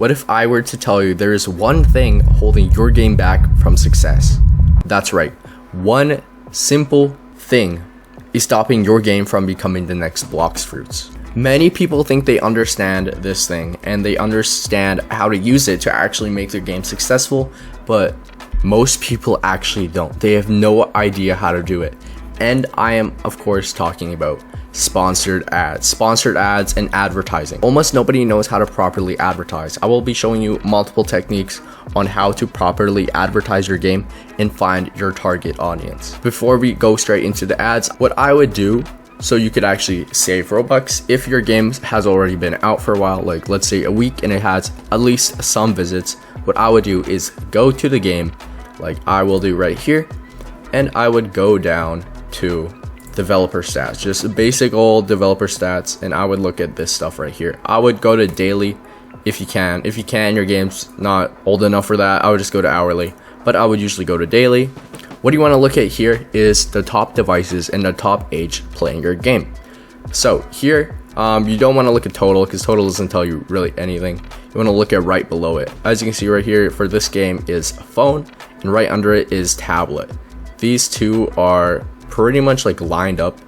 What if I were to tell you there is one thing holding your game back from success? That's right, one simple thing is stopping your game from becoming the next Blox Fruits. Many people think they understand this thing and they understand how to use it to actually make their game successful, but most people actually don't. They have no idea how to do it. And I am, of course, talking about sponsored ads and advertising. Almost nobody knows how to properly advertise. I will be showing you multiple techniques on how to properly advertise your game and find your target audience. Before we go straight into the ads, what I would do so you could actually save Robux if your game has already been out for a while, like let's say a week, and it has at least some visits, what I would do is go to the game like I will do right here, and I would go down to developer stats, just basic old developer stats, and I would look at this stuff right here. I would go to daily if you can. If you can, your game's not old enough for that, I would just go to hourly, but I would usually go to daily. What you want to look at here is the top devices and the top age playing your game. So here, you don't want to look at total because total doesn't tell you really anything. You want to look at right below it. As you can see right here, for this game is phone, and right under it is tablet. These two are pretty much like lined up,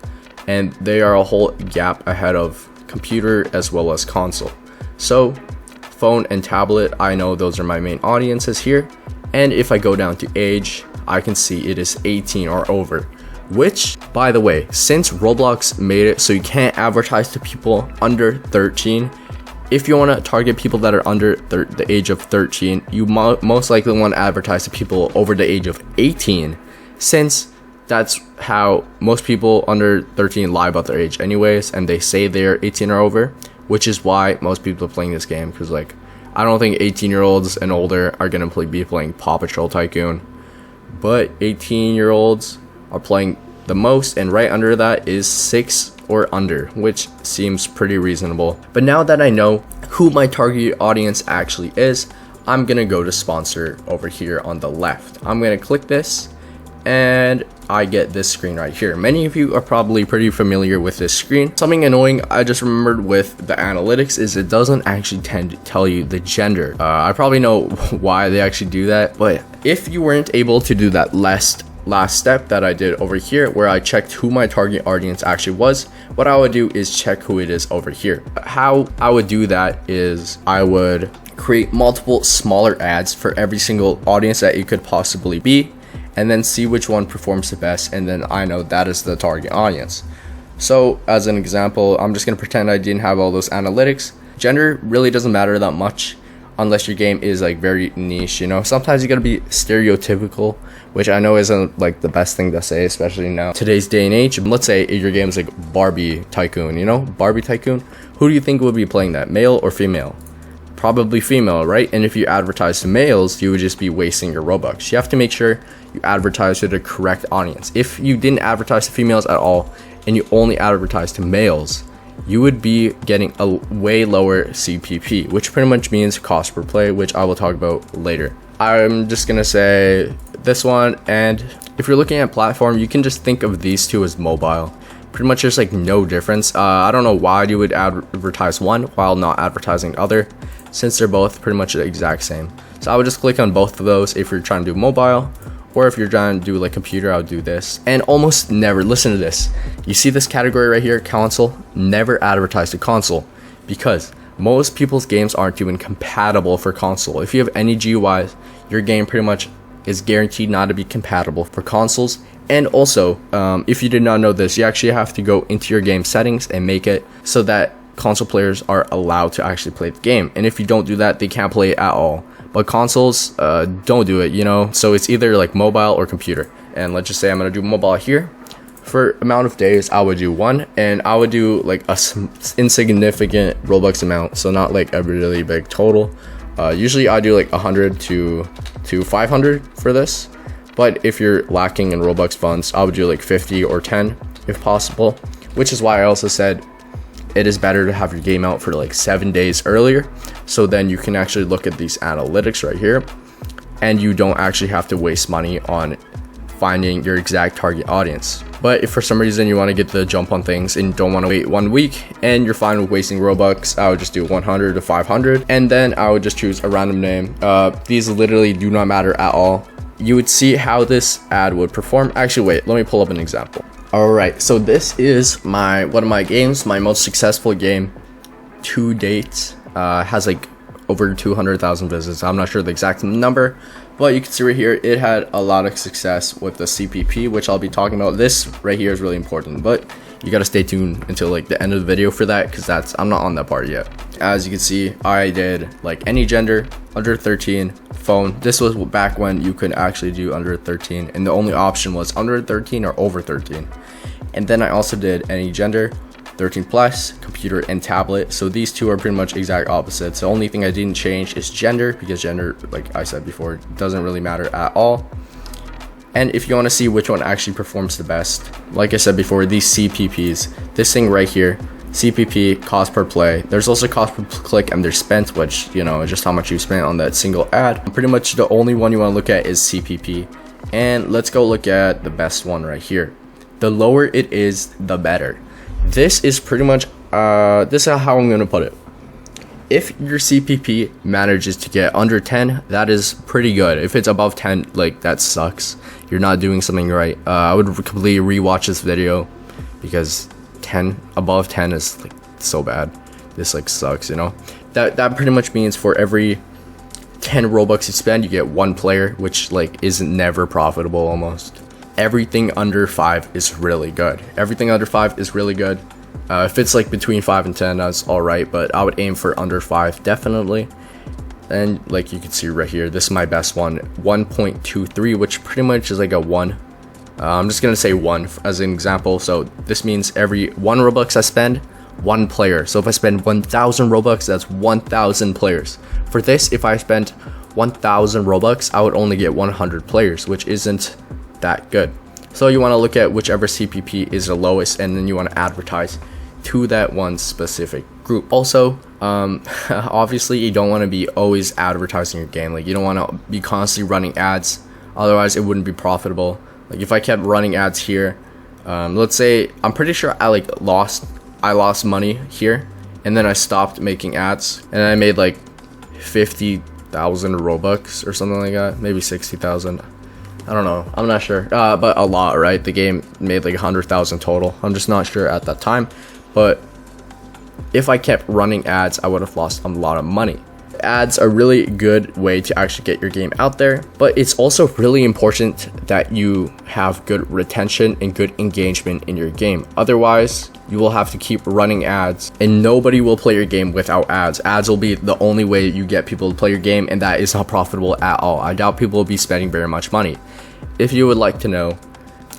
and they are a whole gap ahead of computer as well as console. So phone and tablet, I know those are my main audiences here, and if I go down to age, I can see it is 18 or over, which, by the way, since Roblox made it so you can't advertise to people under 13, if you want to target people that are under the age of 13, you most likely want to advertise to people over the age of 18, since that's how most people under 13 lie about their age anyways, and they say they're 18 or over, which is why most people are playing this game, because like I don't think 18-year-olds and older are going to be playing Paw Patrol Tycoon, but 18-year-olds are playing the most, and right under that is 6 or under, which seems pretty reasonable. But now that I know who my target audience actually is, I'm gonna go to sponsor over here on the left. I'm gonna click this and I get this screen right here. Many of you are probably pretty familiar with this screen. Something annoying I just remembered with the analytics is it doesn't actually tend to tell you the gender. I probably know why they actually do that, but if you weren't able to do that last step that I did over here where I checked who my target audience actually was, what I would do is check who it is over here. How I would do that is I would create multiple smaller ads for every single audience that it could possibly be, and then see which one performs the best, and then I know that is the target audience. So as an example, I'm just going to pretend I didn't have all those analytics. Gender really doesn't matter that much unless your game is like very niche, you know. Sometimes you gotta be stereotypical, which I know isn't like the best thing to say, especially now today's day and age. Let's say your game's like Barbie Tycoon, you know, Barbie Tycoon. Who do you think would be playing that, male or female? Probably female, right? And if you advertise to males, you would just be wasting your Robux. You have to make sure you advertise to the correct audience. If you didn't advertise to females at all and you only advertise to males, you would be getting a way lower CPP, which pretty much means cost per play, which I will talk about later. I'm just gonna say this one, and if you're looking at platform, you can just think of these two as mobile. Pretty much there's like no difference. I don't know why you would advertise one while not advertising the other, since they're both pretty much the exact same. So I would just click on both of those if you're trying to do mobile, or if you're trying to do like computer, I would do this. And almost never, listen to this, you see this category right here, console, never advertise to console, because most people's games aren't even compatible for console. If you have any GUIs, your game pretty much is guaranteed not to be compatible for consoles. And also, if you did not know this, you actually have to go into your game settings and make it so that console players are allowed to actually play the game. And if you don't do that, they can't play it at all. But consoles don't do it, you know, so it's either like mobile or computer. And let's just say I'm gonna do mobile here. For amount of days, I would do 1, and I would do like a insignificant Robux amount, so not like a really big total. Usually I do like 100 to 500 for this, but if you're lacking in Robux funds, I would do like 50 or 10 if possible, which is why I also said it is better to have your game out for like 7 days earlier, so then you can actually look at these analytics right here, and you don't actually have to waste money on finding your exact target audience. But if for some reason you want to get the jump on things and don't want to wait 1 week and you're fine with wasting Robux, I would just do 100 to 500, and then I would just choose a random name. These literally do not matter at all. You would see how this ad would perform. Actually, wait, let me pull up an example. All right, so this is one of my games, my most successful game to date. Has like over 200,000 visits. I'm not sure the exact number, but you can see right here it had a lot of success with the CPP, which I'll be talking about. This right here is really important, but you got to stay tuned until like the end of the video for that, because I'm not on that part yet. As you can see, I did like any gender, under 13, phone. This was back when you could actually do under 13 and the only option was under 13 or over 13. And then I also did any gender, 13 plus, computer and tablet. So these two are pretty much exact opposites. The only thing I didn't change is gender, because gender, like I said before, doesn't really matter at all. And if you want to see which one actually performs the best, like I said before, these CPPs, this thing right here, CPP, cost per play. There's also cost per click and they're spent, which, you know, just how much you spent on that single ad. Pretty much the only one you want to look at is CPP. And let's go look at the best one right here. The lower it is, the better. This is pretty much, this is how I'm going to put it. If your CPP manages to get under 10, that is pretty good. If it's above 10, like, that sucks. You're not doing something right. I would completely rewatch this video, because above 10 is like so bad. This like sucks, you know. That pretty much means for every 10 Robux you spend, you get 1 player, which like is never profitable almost. Everything under 5 is really good. Everything under 5 is really good. If it's like between 5 and 10, that's all right, but I would aim for under 5 definitely. And like you can see right here, this is my best one, 1.23, which pretty much is like a 1. I'm just gonna say 1 as an example. So this means every 1 Robux I spend, 1 player. So if I spend 1,000 Robux, that's 1,000 players. For this, if I spent 1,000 Robux, I would only get 100 players, which isn't that good. So you want to look at whichever CPP is the lowest, and then you want to advertise to that one specific group. Also, obviously you don't want to be always advertising your game. Like, you don't want to be constantly running ads, otherwise it wouldn't be profitable. Like, if I kept running ads here, let's say I'm pretty sure I lost money here, and then I stopped making ads, and I made like 50,000 Robux or something like that, maybe 60,000. I don't know, I'm not sure, but a lot, right? The game made like 100,000 total. I'm just not sure at that time, but if I kept running ads, I would have lost a lot of money. Ads are a really good way to actually get your game out there, but it's also really important that you have good retention and good engagement in your game. Otherwise, you will have to keep running ads, and nobody will play your game without ads. Ads will be the only way you get people to play your game, and that is not profitable at all. I doubt people will be spending very much money. If you would like to know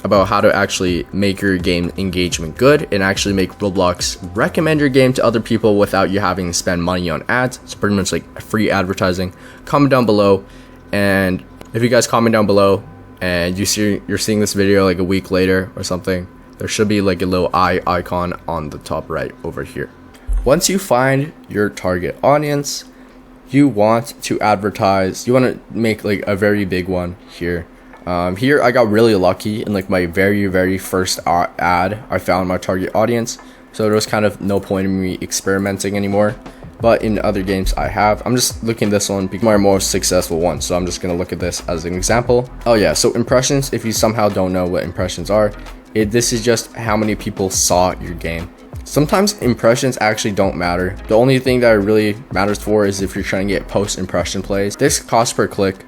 about how to actually make your game engagement good and actually make Roblox recommend your game to other people without you having to spend money on ads, it's pretty much like free advertising, comment down below. And if you guys comment down below and you're seeing this video like a week later or something, there should be like a little eye icon on the top right over here. Once you find your target audience, you want to advertise, you want to make like a very big one here. Here I got really lucky in like my very first ad. I found my target audience, so there was kind of no point in me experimenting anymore. But in other games I'm just looking at this one because my most successful one, so I'm just gonna look at this as an example. Oh yeah, so impressions, if you somehow don't know what impressions are, this is just how many people saw your game. Sometimes impressions actually don't matter. The only thing that it really matters for is if you're trying to get post impression plays. This cost per click.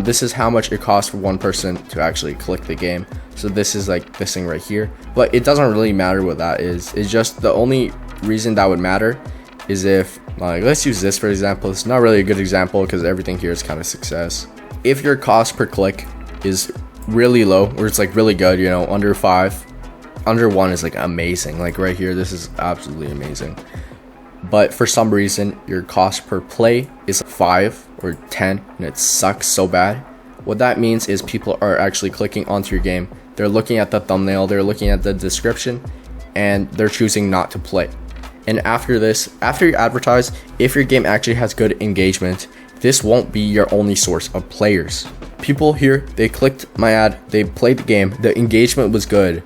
This is how much it costs for one person to actually click the game. So this is like this thing right here, but it doesn't really matter what that is. It's just the only reason that would matter is if, like, let's use this for example. It's not really a good example because everything here is kind of success. If your cost per click is really low, or it's like really good, you know, under 5, under 1 is like amazing. Like right here, this is absolutely amazing. But for some reason your cost per play is 5 or 10 and it sucks so bad, what that means is people are actually clicking onto your game, they're looking at the thumbnail, they're looking at the description, and they're choosing not to play. And after you advertise, if your game actually has good engagement, this won't be your only source of players. People here, they clicked my ad, they played the game, the engagement was good,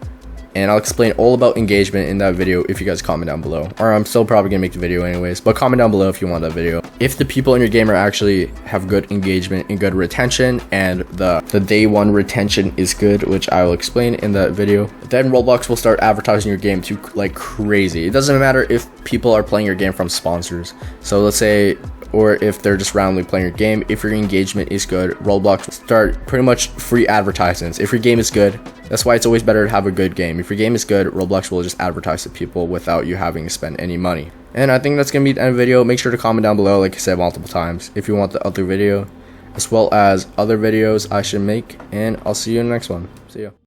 and I'll explain all about engagement in that video if you guys comment down below. Or I'm still probably gonna make the video anyways, but comment down below if you want that video. If the people in your game are actually have good engagement and good retention, and the day one retention is good, which I will explain in that video, then Roblox will start advertising your game to like crazy. It doesn't matter if people are playing your game from sponsors. So let's say, or if they're just randomly playing your game, if your engagement is good, Roblox will start pretty much free advertisements. If your game is good, that's why it's always better to have a good game. If your game is good, Roblox will just advertise to people without you having to spend any money. And I think that's gonna be the end of the video. Make sure to comment down below, like I said multiple times, if you want the other video, as well as other videos I should make, and I'll see you in the next one. See ya.